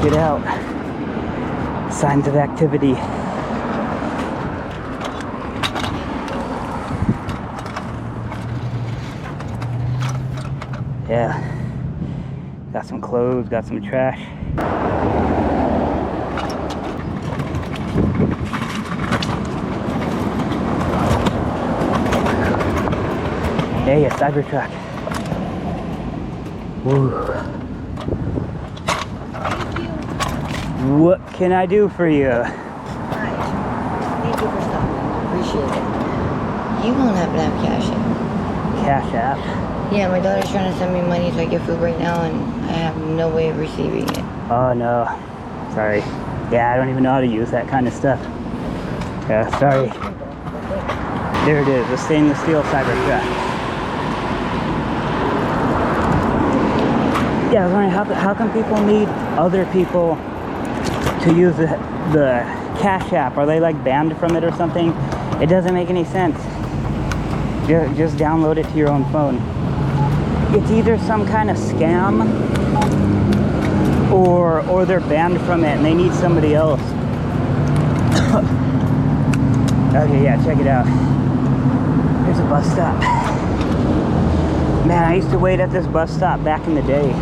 Check it out. Signs of activity. Yeah. Got some clothes, got some trash. Hey, a Cybertruck. Woo. Thank you. What can I do for you? Hi. Thank you for stopping. Appreciate it. You won't happen to have cash app. Cash app? Yeah, my daughter's trying to send me money so I get food right now, and I have no way of receiving it. Oh no. Sorry. Yeah, I don't even know how to use that kind of stuff. Yeah, sorry. There it is, the stainless steel Cybertruck. Yeah, I was wondering how come people need other people to use the Cash App? Are they like banned from it or something? It doesn't make any sense. Just download it to your own phone. It's either some kind of scam or they're banned from it and they need somebody else. Okay, yeah, check it out. There's a bus stop. Man, I used to wait at this bus stop back in the day.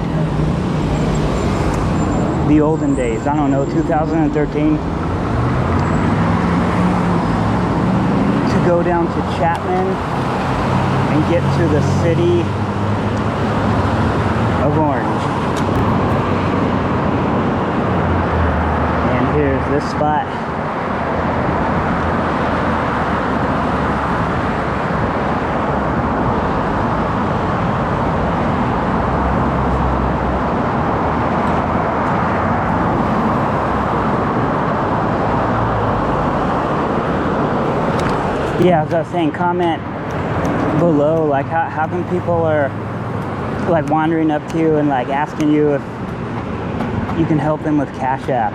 The olden days, I don't know, 2013. To go down to Chapman and get to the city of Orange. And here's this spot. Yeah, as I was saying, comment below, like how come people are like wandering up to you and like asking you if you can help them with Cash App?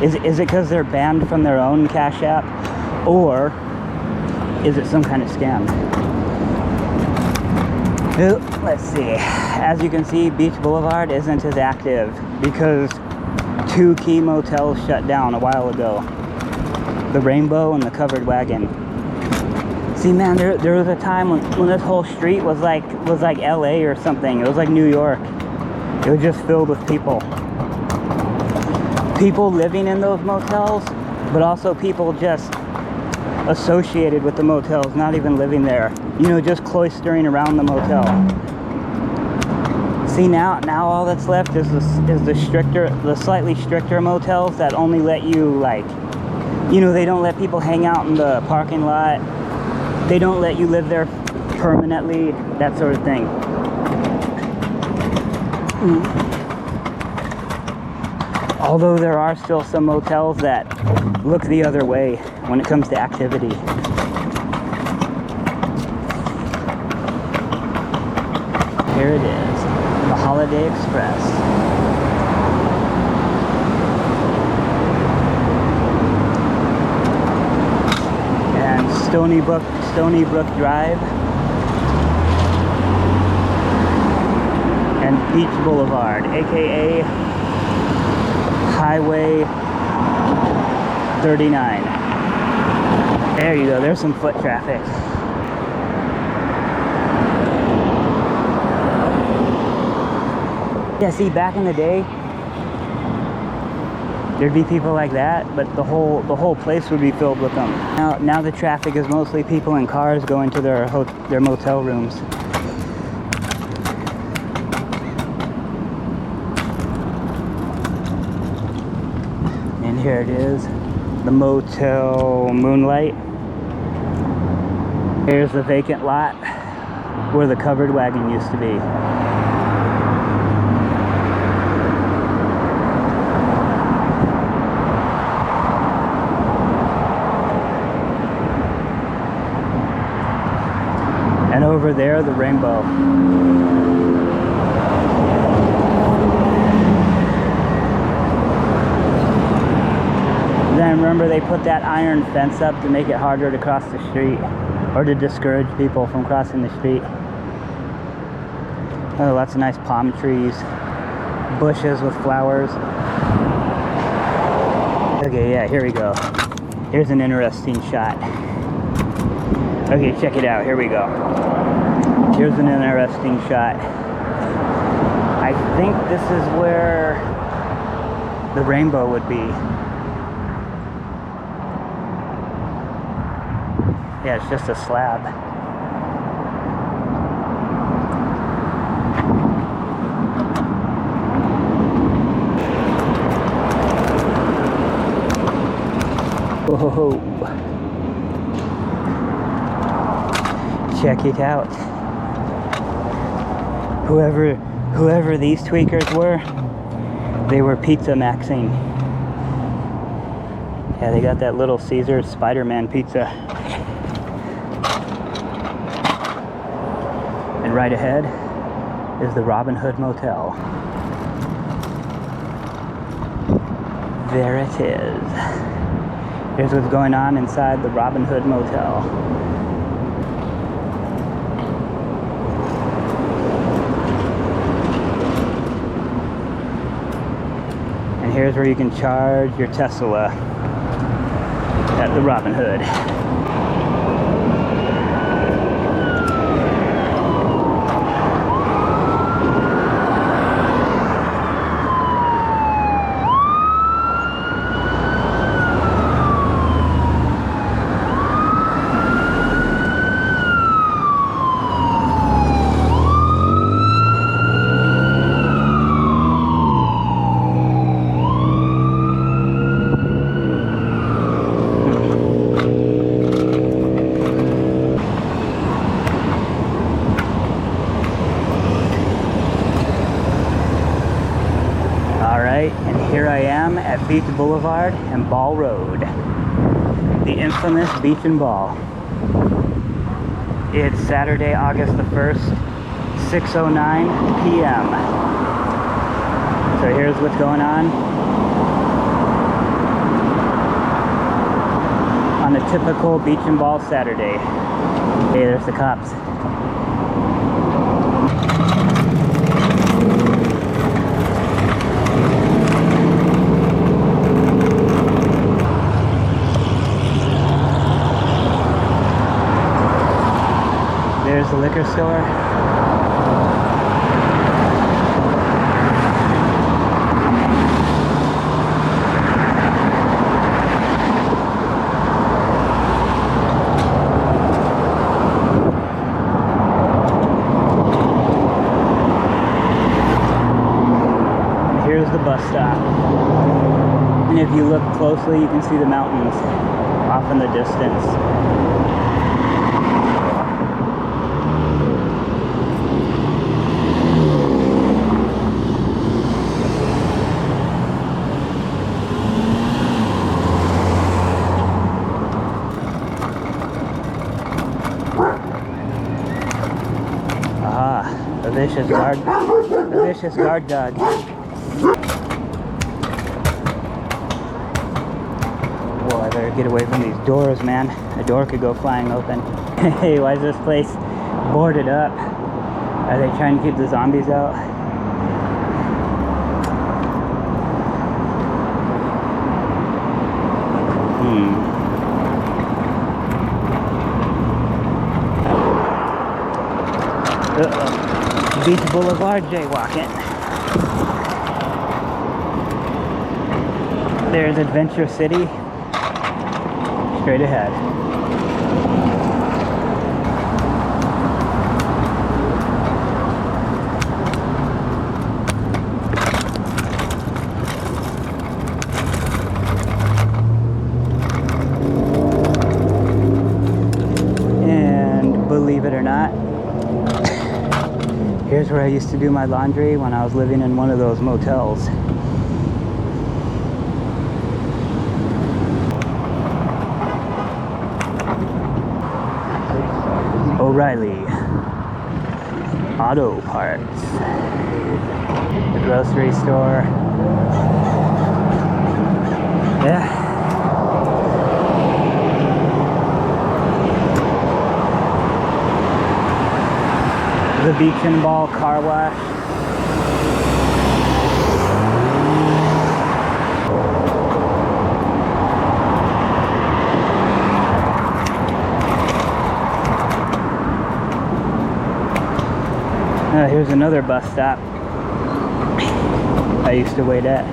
Is it because they're banned from their own Cash App, or is it some kind of scam? Let's see. As you can see, Beach Boulevard isn't as active because 2 key motels shut down a while ago. The Rainbow and the Covered Wagon. See, man, there was a time when this whole street was like LA or something. It was like New York. It was just filled with people. People living in those motels, but also people just associated with the motels, not even living there. You know, just cloistering around the motel. See, now all that's left is the slightly stricter motels that only let you, like, you know, they don't let people hang out in the parking lot. They don't let you live there permanently, that sort of thing. Although there are still some motels that look the other way when it comes to activity. Here it is, the Holiday Express. Stony Brook Drive and Beach Boulevard, aka Highway 39. There you go, there's some foot traffic. Yeah, see, back in the day, there'd be people like that, but the whole place would be filled with them. Now the traffic is mostly people in cars going to their motel rooms. And here it is, the Motel Moonlight. Here's the vacant lot where the Covered Wagon used to be. And over there, the Rainbow. Then remember, they put that iron fence up to make it harder to cross the street, or to discourage people from crossing the street. Oh, lots of nice palm trees, bushes with flowers. Okay, yeah, here we go. Here's an interesting shot. Okay, check it out. Here we go. Here's an interesting shot. I think this is where the rainbow would be. Yeah, it's just a slab. Whoa. Check it out. Whoever these tweakers were, they were pizza maxing. Yeah, they got that Little Caesars Spider-Man pizza. And right ahead is the Robin Hood Motel. There it is. Here's what's going on inside the Robin Hood Motel. And here's where you can charge your Tesla at the Robin Hood. And here I am at Beach Boulevard and Ball Road, the infamous Beach and Ball. It's Saturday, August the 1st, 6:09 p.m. So here's what's going on a typical Beach and Ball Saturday. Hey, there's the cops. There's the liquor store. And here's the bus stop. And if you look closely, you can see the mountains off in the distance. A vicious guard dog. Whoa, I better get away from these doors, man. A door could go flying open. Hey, why is this place boarded up? Are they trying to keep the zombies out? Uh-oh. Beach Boulevard jaywalking. There's Adventure City, straight ahead. And believe it or not, here's where I used to do my laundry when I was living in one of those motels. O'Reilly Auto Parts. The grocery store. Yeah. The Beach and Ball car wash. Here's another bus stop I used to wait at.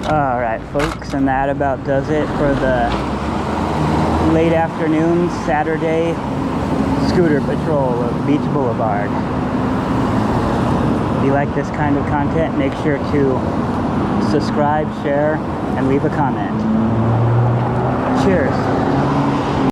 Alright folks, and that about does it for the late afternoon Saturday scooter patrol of Beach Boulevard. If you like this kind of content, make sure to subscribe, share, and leave a comment. Cheers.